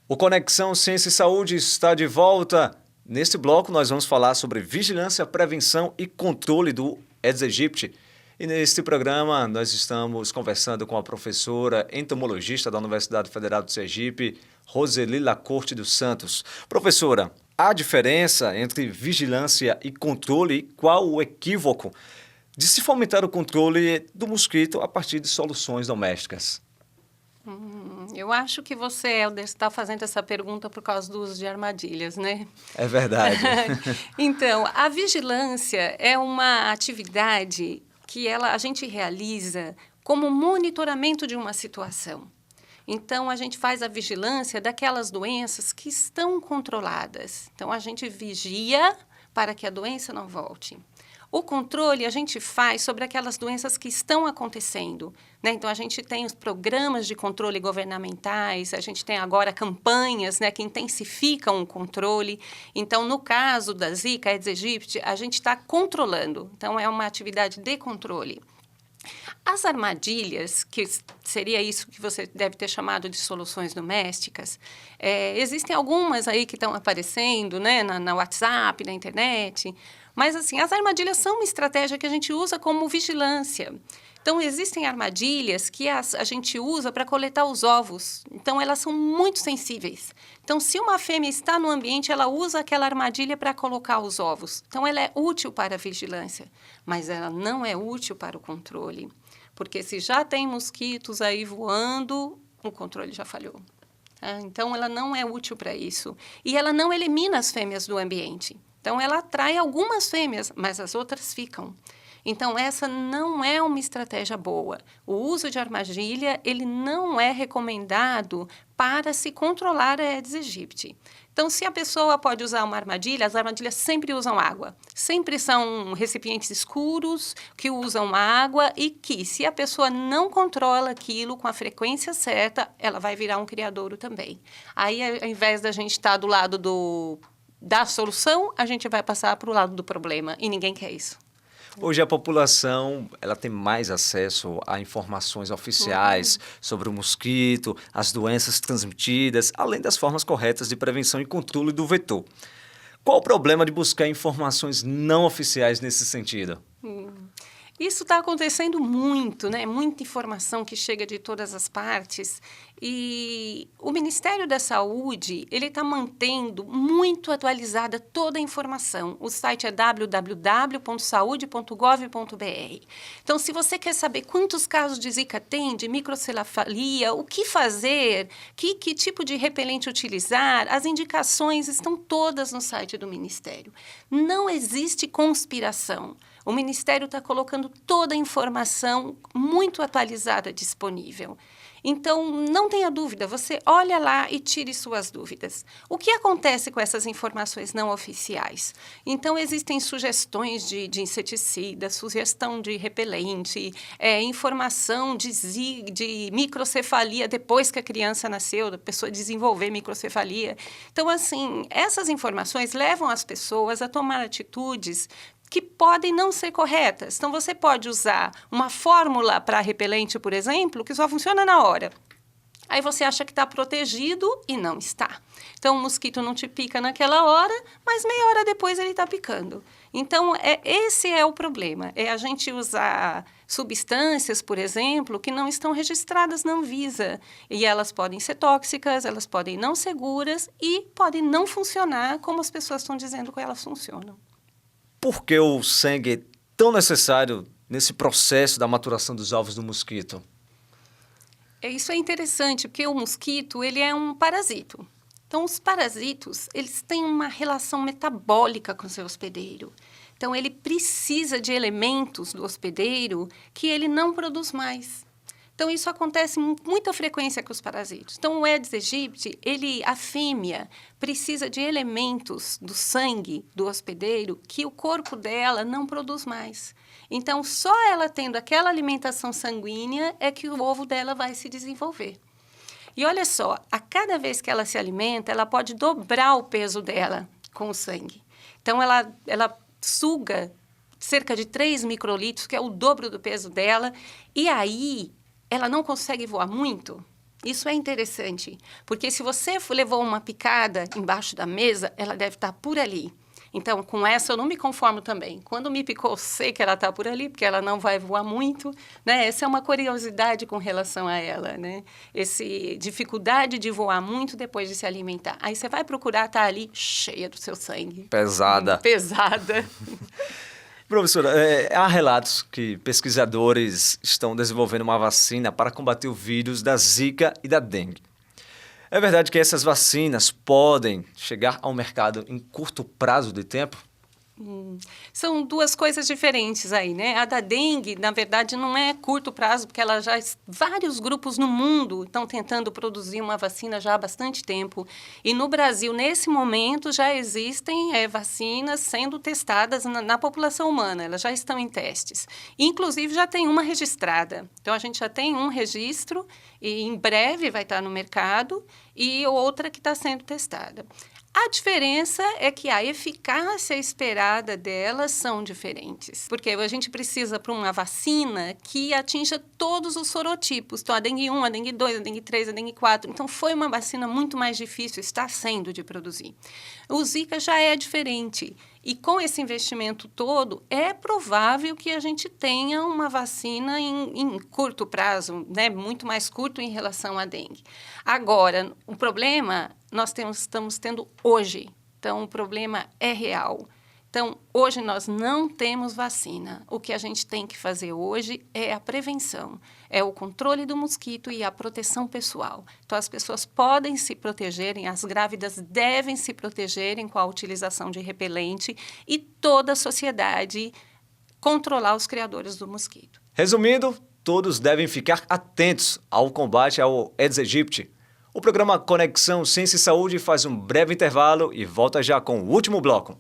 O Conexão Ciência e Saúde está de volta. Neste bloco, nós vamos falar sobre vigilância, prevenção e controle do Aedes aegypti. E neste programa, nós estamos conversando com a professora entomologista da Universidade Federal do Sergipe, Roseli Lacorte dos Santos. Professora, há diferença entre vigilância e controle? Qual o equívoco de se fomentar o controle do mosquito a partir de soluções domésticas? Eu acho que você, Helder, está fazendo essa pergunta por causa do uso de armadilhas, né? É verdade. Então, a vigilância é uma atividade que a gente realiza como monitoramento de uma situação. Então, a gente faz a vigilância daquelas doenças que estão controladas. Então, a gente vigia para que a doença não volte. O controle a gente faz sobre aquelas doenças que estão acontecendo, né? Então, a gente tem os programas de controle governamentais, a gente tem agora campanhas, né, que intensificam o controle. Então, no caso da Zika, Aedes aegypti, a gente está controlando. Então, é uma atividade de controle. As armadilhas, que seria isso que você deve ter chamado de soluções domésticas, existem algumas aí que estão aparecendo, né, na WhatsApp, na internet. Mas, assim, as armadilhas são uma estratégia que a gente usa como vigilância. Então, existem armadilhas que a gente usa para coletar os ovos. Então, elas são muito sensíveis. Então, se uma fêmea está no ambiente, ela usa aquela armadilha para colocar os ovos. Então, ela é útil para a vigilância, mas ela não é útil para o controle. Porque se já tem mosquitos aí voando, o controle já falhou. Então, ela não é útil para isso. E ela não elimina as fêmeas do ambiente. Então, ela atrai algumas fêmeas, mas as outras ficam. Então, essa não é uma estratégia boa. O uso de armadilha, ele não é recomendado para se controlar a Aedes aegypti. Então, se a pessoa pode usar uma armadilha, as armadilhas sempre usam água. Sempre são recipientes escuros que usam água e que, se a pessoa não controla aquilo com a frequência certa, ela vai virar um criadouro também. Aí, ao invés da gente estar do lado da solução, a gente vai passar para o lado do problema e ninguém quer isso. Hoje a população ela tem mais acesso a informações oficiais sobre o mosquito, as doenças transmitidas, além das formas corretas de prevenção e controle do vetor. Qual o problema de buscar informações não oficiais nesse sentido? Isso está acontecendo muito, né? Muita informação que chega de todas as partes. E o Ministério da Saúde, ele está mantendo muito atualizada toda a informação. O site é www.saude.gov.br. Então, se você quer saber quantos casos de Zika tem, de microcefalia, o que fazer, que tipo de repelente utilizar, as indicações estão todas no site do Ministério. Não existe conspiração. O Ministério está colocando toda a informação muito atualizada disponível. Então, não tenha dúvida, você olha lá e tire suas dúvidas. O que acontece com essas informações não oficiais? Então, existem sugestões de inseticida, sugestão de repelente, informação de microcefalia depois que a criança nasceu, da pessoa desenvolver microcefalia. Então, assim, essas informações levam as pessoas a tomar atitudes que podem não ser corretas. Então, você pode usar uma fórmula para repelente, por exemplo, que só funciona na hora. Aí você acha que está protegido e não está. Então, o mosquito não te pica naquela hora, mas meia hora depois ele está picando. Então, esse é o problema. É a gente usar substâncias, por exemplo, que não estão registradas na Anvisa. E elas podem ser tóxicas, elas podem não ser seguras e podem não funcionar como as pessoas estão dizendo que elas funcionam. Por que o sangue é tão necessário nesse processo da maturação dos ovos do mosquito? Isso é interessante, porque o mosquito ele é um parasito. Então, os parasitos eles têm uma relação metabólica com o seu hospedeiro. Então, ele precisa de elementos do hospedeiro que ele não produz mais. Então, isso acontece com muita frequência com os parasitos. Então, o Aedes aegypti, a fêmea, precisa de elementos do sangue do hospedeiro que o corpo dela não produz mais. Então, só ela tendo aquela alimentação sanguínea é que o ovo dela vai se desenvolver. E olha só, a cada vez que ela se alimenta, ela pode dobrar o peso dela com o sangue. Então, ela suga cerca de 3 microlitros, que é o dobro do peso dela, e aí ela não consegue voar muito, Isso é interessante, porque se você levou uma picada embaixo da mesa, ela deve estar por ali. Então, com essa eu não me conformo também. Quando me picou, eu sei que ela está por ali, porque ela não vai voar muito, né? Essa é uma curiosidade com relação a ela, né? Esse dificuldade de voar muito depois de se alimentar. Aí você vai procurar estar ali cheia do seu sangue. Pesada. Pesada. Professora, há relatos que pesquisadores estão desenvolvendo uma vacina para combater o vírus da Zika e da dengue. É verdade que essas vacinas podem chegar ao mercado em curto prazo de tempo? São duas coisas diferentes aí, né? A da dengue, na verdade, não é curto prazo, porque ela já vários grupos no mundo estão tentando produzir uma vacina já há bastante tempo. E no Brasil, nesse momento, já existem vacinas sendo testadas na população humana, elas já estão em testes. Inclusive, já tem uma registrada. Então, a gente já tem um registro e em breve vai estar no mercado e outra que está sendo testada. A diferença é que a eficácia esperada delas são diferentes. Porque a gente precisa para uma vacina que atinja todos os sorotipos. Então, a dengue 1, a dengue 2, a dengue 3, a dengue 4. Então, foi uma vacina muito mais difícil, está sendo de produzir. O Zika já é diferente. E com esse investimento todo, é provável que a gente tenha uma vacina em curto prazo, né? Muito mais curto em relação à dengue. Agora, o problema nós estamos tendo hoje. Então, o problema é real. Então, hoje nós não temos vacina. O que a gente tem que fazer hoje é a prevenção, é o controle do mosquito e a proteção pessoal. Então, as pessoas podem se protegerem, as grávidas devem se protegerem com a utilização de repelente e toda a sociedade controlar os criadores do mosquito. Resumindo, todos devem ficar atentos ao combate ao Aedes aegypti. O programa Conexão Ciência e Saúde faz um breve intervalo e volta já com o último bloco.